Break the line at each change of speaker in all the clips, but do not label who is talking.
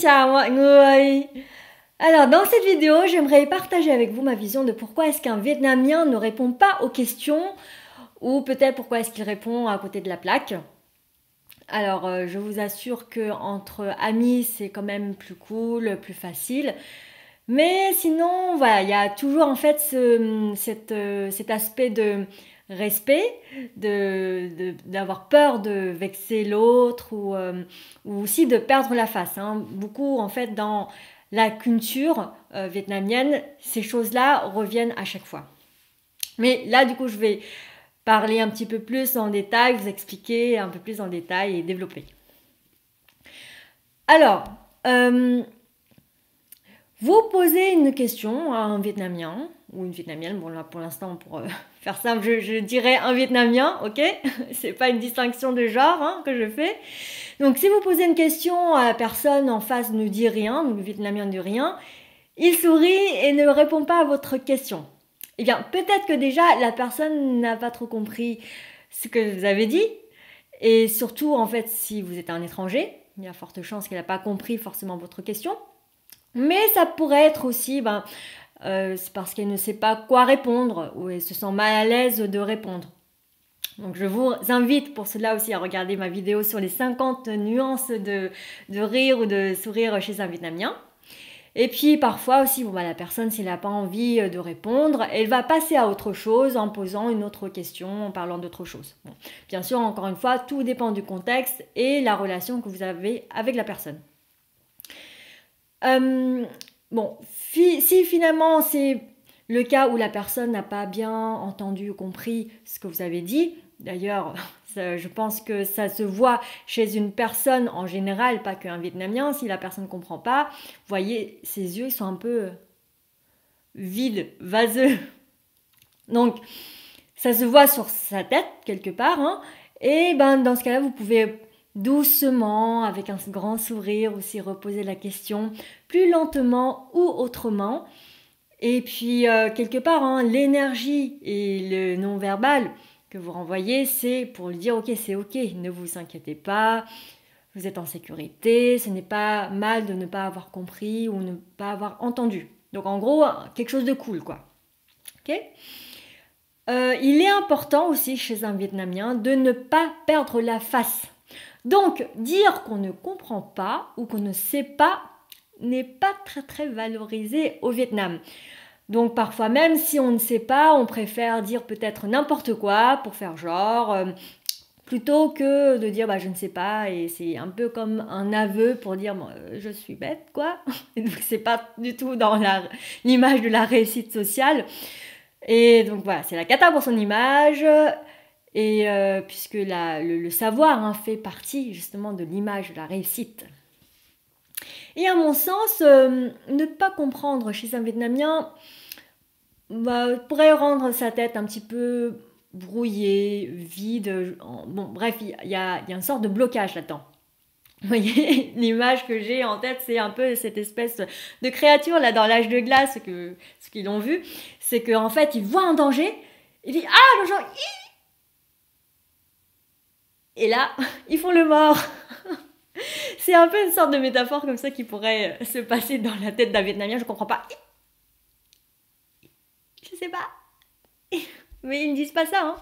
chào mọi người. Alors dans cette vidéo, j'aimerais partager avec vous ma vision de pourquoi est-ce qu'un Vietnamien ne répond pas aux questions ou peut-être pourquoi est-ce qu'il répond à côté de la plaque. Alors je vous assure que entre amis, c'est quand même plus cool, plus facile. Mais sinon, voilà, il y a toujours en fait cet aspect de respect, d'avoir peur de vexer l'autre ou aussi de perdre la face. Hein. Beaucoup en fait dans la culture vietnamienne, ces choses-là reviennent à chaque fois. Mais là, du coup, je vais parler un petit peu plus en détail, vous expliquer un peu plus en détail et développer. Alors, vous posez une question à un Vietnamien ou une Vietnamienne. Bon, là, pour l'instant, pour faire simple, je dirais un Vietnamien, ok? C'est pas une distinction de genre hein, que je fais. Donc, si vous posez une question à la personne en face ne dit rien, donc le Vietnamien ne dit rien, il sourit et ne répond pas à votre question. Eh bien, peut-être que déjà, la personne n'a pas trop compris ce que vous avez dit. Et surtout, en fait, si vous êtes un étranger, il y a forte chance qu'elle n'a pas compris forcément votre question. Mais ça pourrait être aussi c'est parce qu'elle ne sait pas quoi répondre ou elle se sent mal à l'aise de répondre. Donc je vous invite pour cela aussi à regarder ma vidéo sur les 50 nuances de rire ou de sourire chez un Vietnamien. Et puis parfois aussi, la personne, si elle n'a pas envie de répondre, elle va passer à autre chose en posant une autre question, en parlant d'autre chose. Bon. Bien sûr, encore une fois, tout dépend du contexte et la relation que vous avez avec la personne. Si finalement c'est le cas où la personne n'a pas bien entendu ou compris ce que vous avez dit, d'ailleurs, je pense que ça se voit chez une personne en général, pas qu'un Vietnamien, si la personne ne comprend pas, vous voyez, ses yeux ils sont un peu vides, vaseux. Donc, ça se voit sur sa tête quelque part, hein, et dans ce cas-là, vous pouvez doucement, avec un grand sourire aussi, reposer la question plus lentement ou autrement. Et puis, quelque part, hein, l'énergie et le non-verbal que vous renvoyez, c'est pour lui dire « Ok, c'est ok, ne vous inquiétez pas, vous êtes en sécurité, ce n'est pas mal de ne pas avoir compris ou ne pas avoir entendu. » Donc, en gros, quelque chose de cool, quoi. Ok ? Il est important aussi chez un Vietnamien de ne pas perdre la face. Donc, dire qu'on ne comprend pas ou qu'on ne sait pas n'est pas très très valorisé au Vietnam. Donc parfois même si on ne sait pas, on préfère dire peut-être n'importe quoi pour faire genre, plutôt que de dire je ne sais pas, et c'est un peu comme un aveu pour dire je suis bête quoi. Et donc c'est pas du tout dans l'image de la réussite sociale. Et donc voilà, c'est la cata pour son image. Et puisque le savoir fait partie justement de l'image de la réussite. Et à mon sens, ne pas comprendre chez un Vietnamien pourrait rendre sa tête un petit peu brouillée, vide. Bon, bref, il y a une sorte de blocage là-dedans. Vous voyez, l'image que j'ai en tête, c'est un peu cette espèce de créature là dans l'âge de glace, ceux qui l'ont vu, c'est qu'en fait, il voit un danger, il dit « Ah, le genre, et là, ils font le mort. C'est un peu une sorte de métaphore comme ça qui pourrait se passer dans la tête d'un Vietnamien. Je comprends pas. Je sais pas. Mais ils ne disent pas ça. Hein.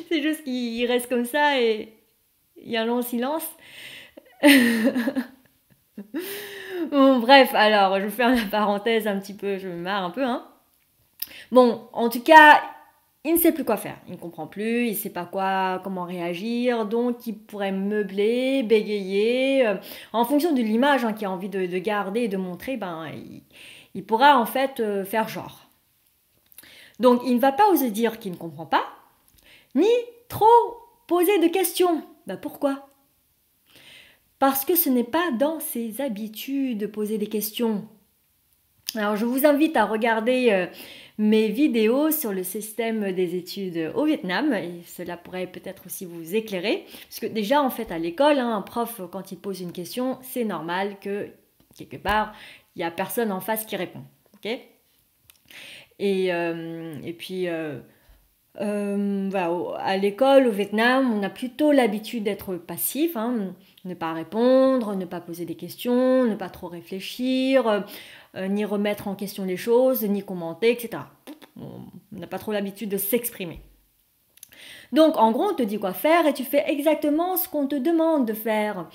C'est juste qu'ils restent comme ça et il y a un long silence. Bon, bref, alors je fais une parenthèse un petit peu. Je me marre un peu. Hein. Bon, en tout cas, il ne sait plus quoi faire, il ne comprend plus, il ne sait pas comment réagir, donc il pourrait meubler, bégayer, en fonction de l'image qu'il a envie de garder et de montrer, il pourra en fait faire genre. Donc il ne va pas oser dire qu'il ne comprend pas, ni trop poser de questions. Pourquoi ? Parce que ce n'est pas dans ses habitudes de poser des questions. Alors je vous invite à regarder mes vidéos sur le système des études au Vietnam et cela pourrait peut-être aussi vous éclairer parce que déjà en fait à l'école, un prof quand il pose une question, c'est normal que quelque part il n'y a personne en face qui répond. Okay, et puis à l'école au Vietnam, on a plutôt l'habitude d'être passif. Hein. Ne pas répondre, ne pas poser des questions, ne pas trop réfléchir, ni remettre en question les choses, ni commenter, etc. On n'a pas trop l'habitude de s'exprimer. Donc en gros, on te dit quoi faire et tu fais exactement ce qu'on te demande de faire.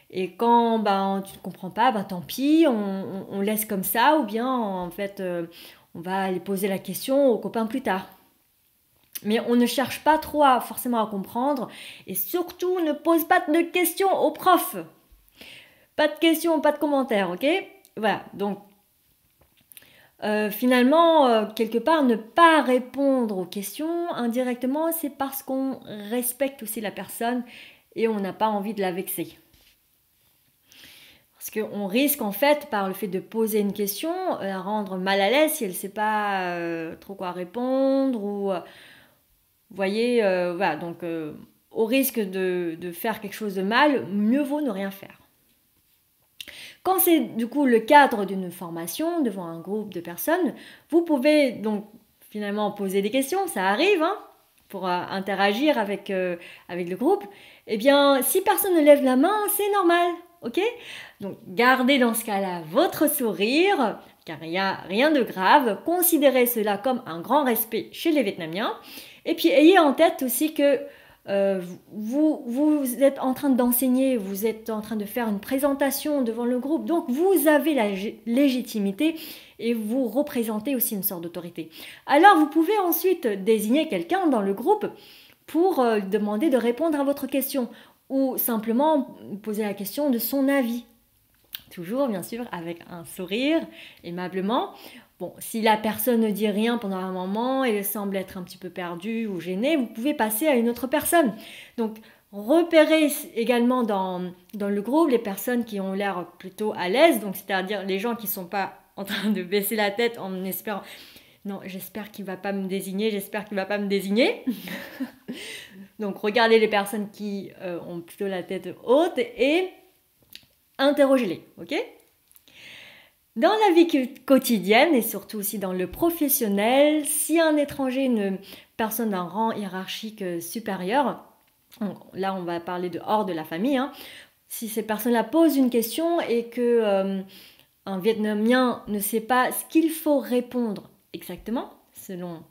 Et quand tu ne comprends pas, tant pis, on laisse comme ça, ou bien en fait on va aller poser la question aux copains plus tard. Mais on ne cherche pas trop forcément à comprendre, et surtout ne pose pas de questions au prof. Pas de questions, pas de commentaires, ok? Voilà, donc finalement, quelque part, ne pas répondre aux questions indirectement, c'est parce qu'on respecte aussi la personne et on n'a pas envie de la vexer. Parce qu'on risque en fait, par le fait de poser une question, la rendre mal à l'aise si elle ne sait pas trop quoi répondre. Ou, vous voyez, voilà, donc au risque de faire quelque chose de mal, mieux vaut ne rien faire. Quand c'est du coup le cadre d'une formation devant un groupe de personnes, vous pouvez donc finalement poser des questions, ça arrive, hein, pour interagir avec le groupe. Eh bien, si personne ne lève la main, c'est normal, ok? Donc, gardez dans ce cas-là votre sourire, car il n'y a rien de grave. Considérez cela comme un grand respect chez les Vietnamiens. Et puis, ayez en tête aussi que vous êtes en train d'enseigner, vous êtes en train de faire une présentation devant le groupe, donc vous avez la légitimité et vous représentez aussi une sorte d'autorité. Alors vous pouvez ensuite désigner quelqu'un dans le groupe pour demander de répondre à votre question ou simplement poser la question de son avis. Toujours bien sûr avec un sourire, aimablement. Bon, si la personne ne dit rien pendant un moment et semble être un petit peu perdue ou gênée, vous pouvez passer à une autre personne. Donc, repérez également dans le groupe les personnes qui ont l'air plutôt à l'aise, donc c'est-à-dire les gens qui ne sont pas en train de baisser la tête en espérant « Non, j'espère qu'il ne va pas me désigner, j'espère qu'il ne va pas me désigner. » Donc, regardez les personnes qui ont plutôt la tête haute et interrogez-les, ok ? Dans la vie quotidienne et surtout aussi dans le professionnel, si un étranger, une personne d'un rang hiérarchique supérieur, là on va parler de hors de la famille, hein, si ces personnes-là posent une question et que un Vietnamien ne sait pas ce qu'il faut répondre exactement selon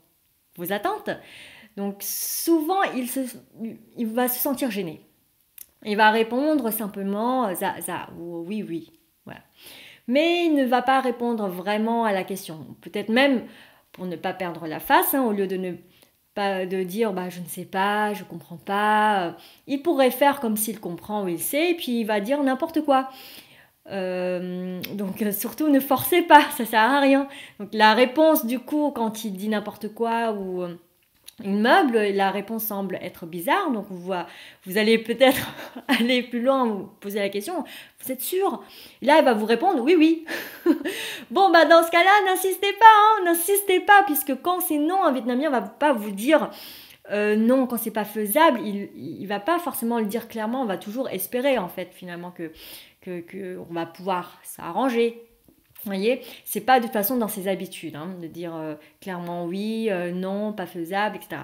vos attentes, donc souvent il va se sentir gêné. Il va répondre simplement za za ou oui oui, voilà. Mais il ne va pas répondre vraiment à la question. Peut-être même pour ne pas perdre la face, hein, au lieu de ne pas de dire je ne sais pas, je ne comprends pas. Il pourrait faire comme s'il comprend ou il sait, et puis il va dire n'importe quoi. Donc surtout ne forcez pas, ça sert à rien. Donc la réponse du coup quand il dit n'importe quoi ou une meuble, la réponse semble être bizarre, donc vous allez peut-être aller plus loin, vous poser la question, vous êtes sûr? Et là, elle va vous répondre, oui, oui. Bon, dans ce cas-là, n'insistez pas, puisque quand c'est non, un Vietnamien ne va pas vous dire non quand c'est pas faisable, il va pas forcément le dire clairement, on va toujours espérer en fait finalement que on va pouvoir s'arranger. Vous voyez, c'est pas de toute façon dans ses habitudes, hein, de dire clairement oui, non, pas faisable, etc.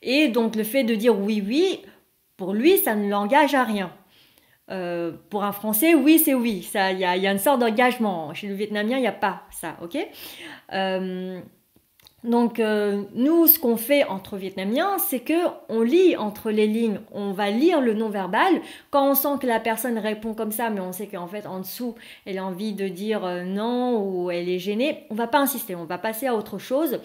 Et donc le fait de dire oui, oui, pour lui, ça ne l'engage à rien. Pour un Français, oui, c'est oui. Il y a une sorte d'engagement. Chez le Vietnamien, il n'y a pas ça, ok? Donc nous, ce qu'on fait entre Vietnamiens, c'est qu'on lit entre les lignes, on va lire le non-verbal. Quand on sent que la personne répond comme ça, mais on sait qu'en fait en dessous, elle a envie de dire non ou elle est gênée, on va pas insister, on va passer à autre chose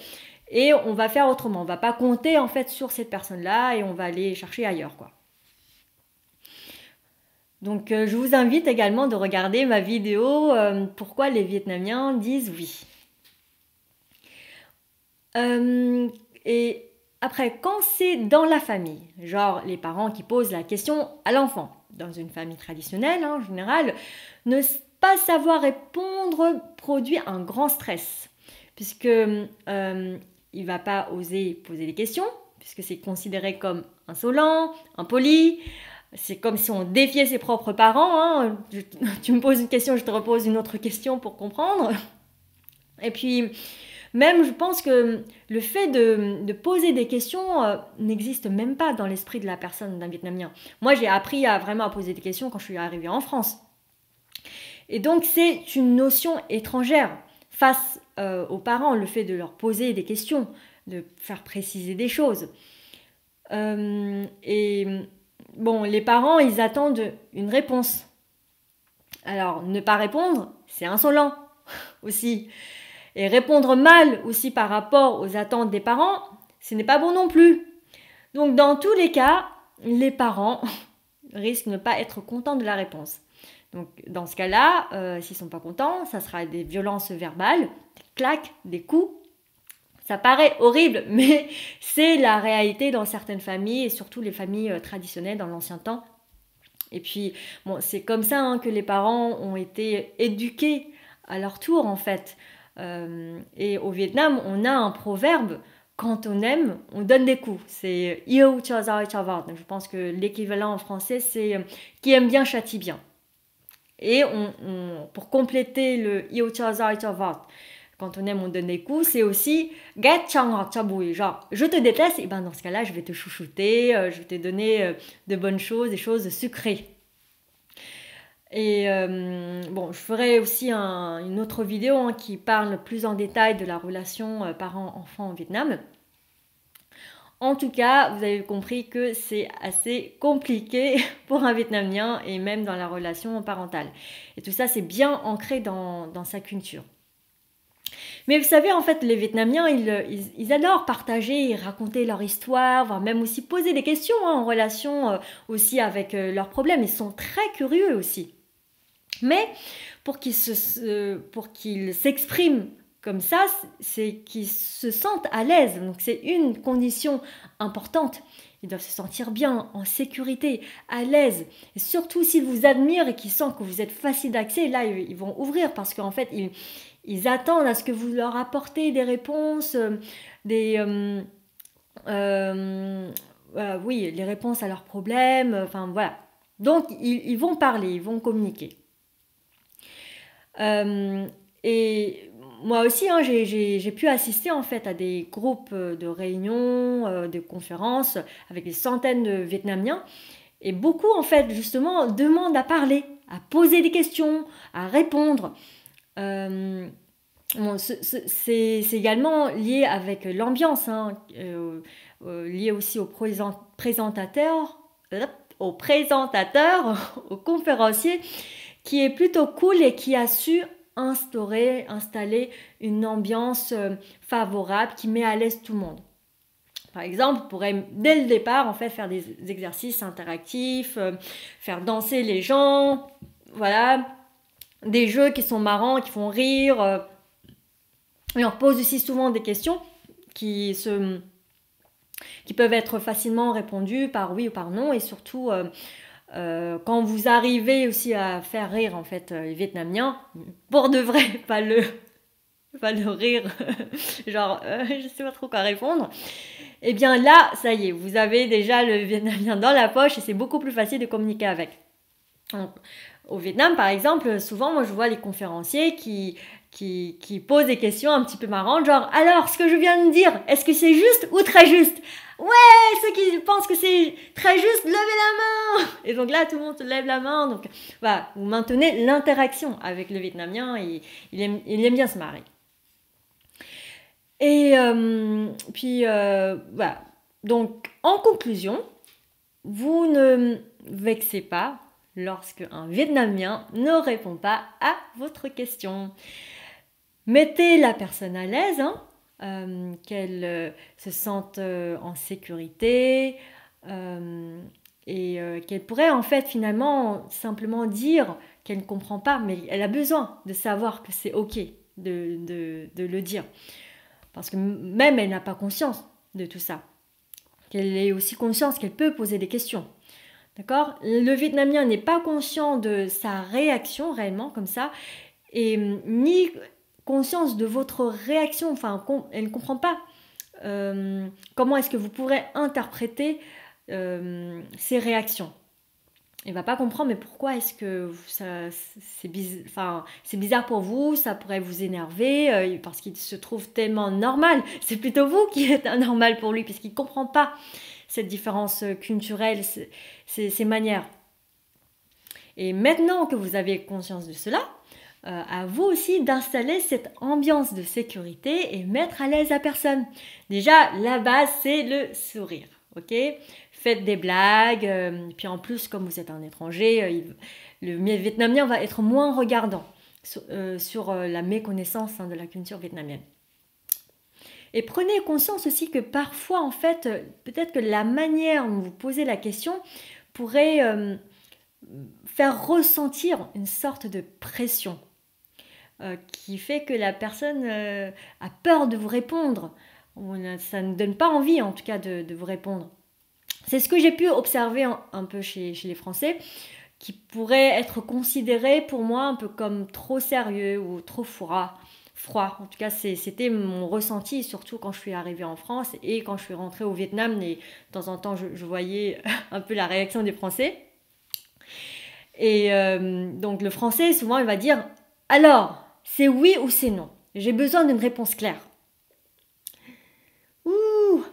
et on va faire autrement. On va pas compter en fait sur cette personne-là et on va aller chercher ailleurs, quoi. Donc je vous invite également de regarder ma vidéo pourquoi les Vietnamiens disent oui. Et après, quand c'est dans la famille, genre les parents qui posent la question à l'enfant, dans une famille traditionnelle en général, ne pas savoir répondre produit un grand stress, puisque il ne va pas oser poser des questions, puisque c'est considéré comme insolent, impoli. C'est comme si on défiait ses propres parents. Hein. Tu me poses une question, je te repose une autre question pour comprendre. Et puis Même, je pense que le fait de poser des questions n'existe même pas dans l'esprit de la personne d'un Vietnamien. Moi, j'ai appris à vraiment à poser des questions quand je suis arrivée en France. Et donc, c'est une notion étrangère face aux parents, le fait de leur poser des questions, de faire préciser des choses. Et bon, les parents, ils attendent une réponse. Alors, ne pas répondre, c'est insolent aussi. Et répondre mal aussi par rapport aux attentes des parents, ce n'est pas bon non plus. Donc, dans tous les cas, les parents risquent de ne pas être contents de la réponse. Donc, dans ce cas-là, s'ils ne sont pas contents, ça sera des violences verbales, des claques, des coups. Ça paraît horrible, mais c'est la réalité dans certaines familles, et surtout les familles traditionnelles dans l'ancien temps. Et puis, bon, c'est comme ça hein, que les parents ont été éduqués à leur tour, en fait. Et au Vietnam, on a un proverbe, quand on aime, on donne des coups. C'est « yêu cho roi cho vọt ». Je pense que l'équivalent en français, c'est « qui aime bien châtie bien ». Et pour compléter le « yêu cho roi cho vọt », quand on aime, on donne des coups, c'est aussi « ghét cho ngọt cho bùi ». Genre, je te déteste, et ben dans ce cas-là, je vais te chouchouter, je vais te donner de bonnes choses, des choses sucrées. Et bon, je ferai aussi une autre vidéo hein, qui parle plus en détail de la relation parent-enfant au Vietnam. En tout cas, vous avez compris que c'est assez compliqué pour un Vietnamien et même dans la relation parentale. Et tout ça, c'est bien ancré dans sa culture. Mais vous savez, en fait, les Vietnamiens, ils adorent partager et raconter leur histoire, voire même aussi poser des questions hein, en relation aussi avec leurs problèmes. Ils sont très curieux aussi. Mais pour qu'ils s'expriment comme ça, c'est qu'ils se sentent à l'aise. Donc c'est une condition importante. Ils doivent se sentir bien, en sécurité, à l'aise. Et surtout s'ils vous admirent et qu'ils sentent que vous êtes facile d'accès, là ils vont ouvrir parce qu'en fait ils attendent à ce que vous leur apportez des réponses, oui, les réponses à leurs problèmes. Enfin voilà. Donc ils vont parler, ils vont communiquer. Et moi aussi, hein, j'ai pu assister en fait à des groupes de réunions, de conférences avec des centaines de Vietnamiens. Et beaucoup en fait justement demandent à parler, à poser des questions, à répondre. Bon, c'est également lié avec l'ambiance, hein, lié aussi aux présentateurs, aux conférenciers, qui est plutôt cool et qui a su installer une ambiance favorable qui met à l'aise tout le monde. Par exemple, on pourrait dès le départ en fait faire des exercices interactifs, faire danser les gens, voilà, des jeux qui sont marrants, qui font rire. Et on pose aussi souvent des questions qui peuvent être facilement répondues par oui ou par non, et surtout quand vous arrivez aussi à faire rire en fait les Vietnamiens, pour de vrai, pas le rire, genre je sais pas trop quoi répondre, et bien là, ça y est, vous avez déjà le Vietnamien dans la poche et c'est beaucoup plus facile de communiquer avec. Donc, au Vietnam, par exemple, souvent, moi je vois les conférenciers qui posent des questions un petit peu marrantes, genre « Alors, ce que je viens de dire, est-ce que c'est juste ou très juste ?» Ouais, ceux qui pensent que c'est très juste, levez la main. Et donc là, tout le monde lève la main. Donc voilà, vous maintenez l'interaction avec le Vietnamien et il aime bien se marrer. Et puis voilà. Donc en conclusion, vous ne vexez pas lorsque un Vietnamien ne répond pas à votre question. Mettez la personne à l'aise, hein. Qu'elle se sente en sécurité et qu'elle pourrait en fait finalement simplement dire qu'elle ne comprend pas, mais elle a besoin de savoir que c'est ok de le dire, parce que même elle n'a pas conscience de tout ça, qu'elle ait aussi conscience qu'elle peut poser des questions. D'accord ? Le Vietnamien n'est pas conscient de sa réaction réellement comme ça, et ni conscience de votre réaction, enfin, elle ne comprend pas comment est-ce que vous pourrez interpréter ces réactions. il va pas comprendre, mais pourquoi est-ce que c'est bizarre pour vous, ça pourrait vous énerver, parce qu'il se trouve tellement normal. C'est plutôt vous qui êtes anormal pour lui, puisqu'il ne comprend pas cette différence culturelle, ces manières. Et maintenant que vous avez conscience de cela, à vous aussi d'installer cette ambiance de sécurité et mettre à l'aise la personne. Déjà, la base, c'est le sourire, ok? Faites des blagues, puis en plus, comme vous êtes un étranger, le vietnamien va être moins regardant sur la méconnaissance de la culture vietnamienne. Et prenez conscience aussi que parfois, en fait, peut-être que la manière dont vous posez la question pourrait faire ressentir une sorte de pression qui fait que la personne a peur de vous répondre. Ça ne donne pas envie, en tout cas, de vous répondre. C'est ce que j'ai pu observer un peu chez les Français, qui pourraient être considérés pour moi un peu comme trop sérieux ou trop froid. En tout cas, c'était mon ressenti, surtout quand je suis arrivée en France et quand je suis rentrée au Vietnam. Et de temps en temps, je voyais un peu la réaction des Français. Et donc le Français, souvent, il va dire « Alors, c'est oui ou c'est non? J'ai besoin d'une réponse claire. » Ouh!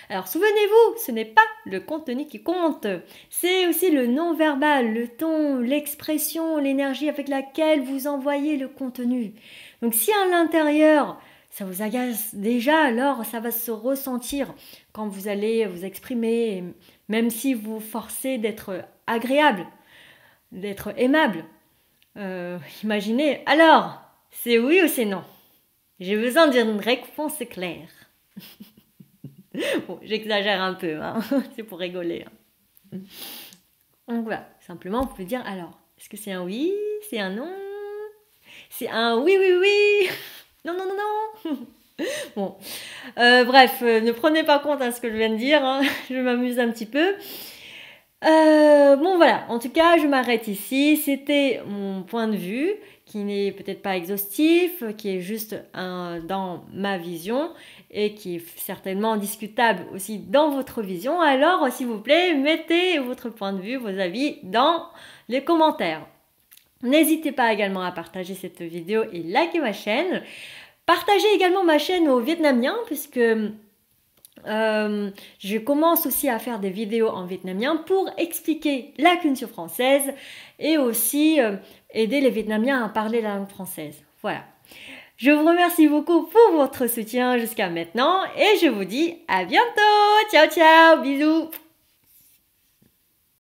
Alors souvenez-vous, ce n'est pas le contenu qui compte, c'est aussi le non-verbal, le ton, l'expression, l'énergie avec laquelle vous envoyez le contenu. Donc si à l'intérieur, ça vous agace déjà, alors ça va se ressentir quand vous allez vous exprimer, même si vous forcez d'être agréable, d'être aimable. Imaginez, alors, c'est oui ou c'est non? J'ai besoin d'une réponse claire. Bon, j'exagère un peu, hein. C'est pour rigoler. Hein. Donc voilà, simplement, vous pouvez dire alors, est-ce que c'est un oui, c'est un non, c'est un oui, oui, oui, non, non, non, non. Bon, bref, ne prenez pas compte à ce que je viens de dire, hein. Je m'amuse un petit peu. Bon voilà, en tout cas, je m'arrête ici. C'était mon point de vue qui n'est peut-être pas exhaustif, qui est juste dans ma vision et qui est certainement discutable aussi dans votre vision. Alors, s'il vous plaît, mettez votre point de vue, vos avis dans les commentaires. N'hésitez pas également à partager cette vidéo et liker ma chaîne. Partagez également ma chaîne aux Vietnamiens puisque je commence aussi à faire des vidéos en vietnamien pour expliquer la culture française et aussi aider les Vietnamiens à parler la langue française. Voilà. Je vous remercie beaucoup pour votre soutien jusqu'à maintenant et je vous dis à bientôt. Ciao, ciao, bisous.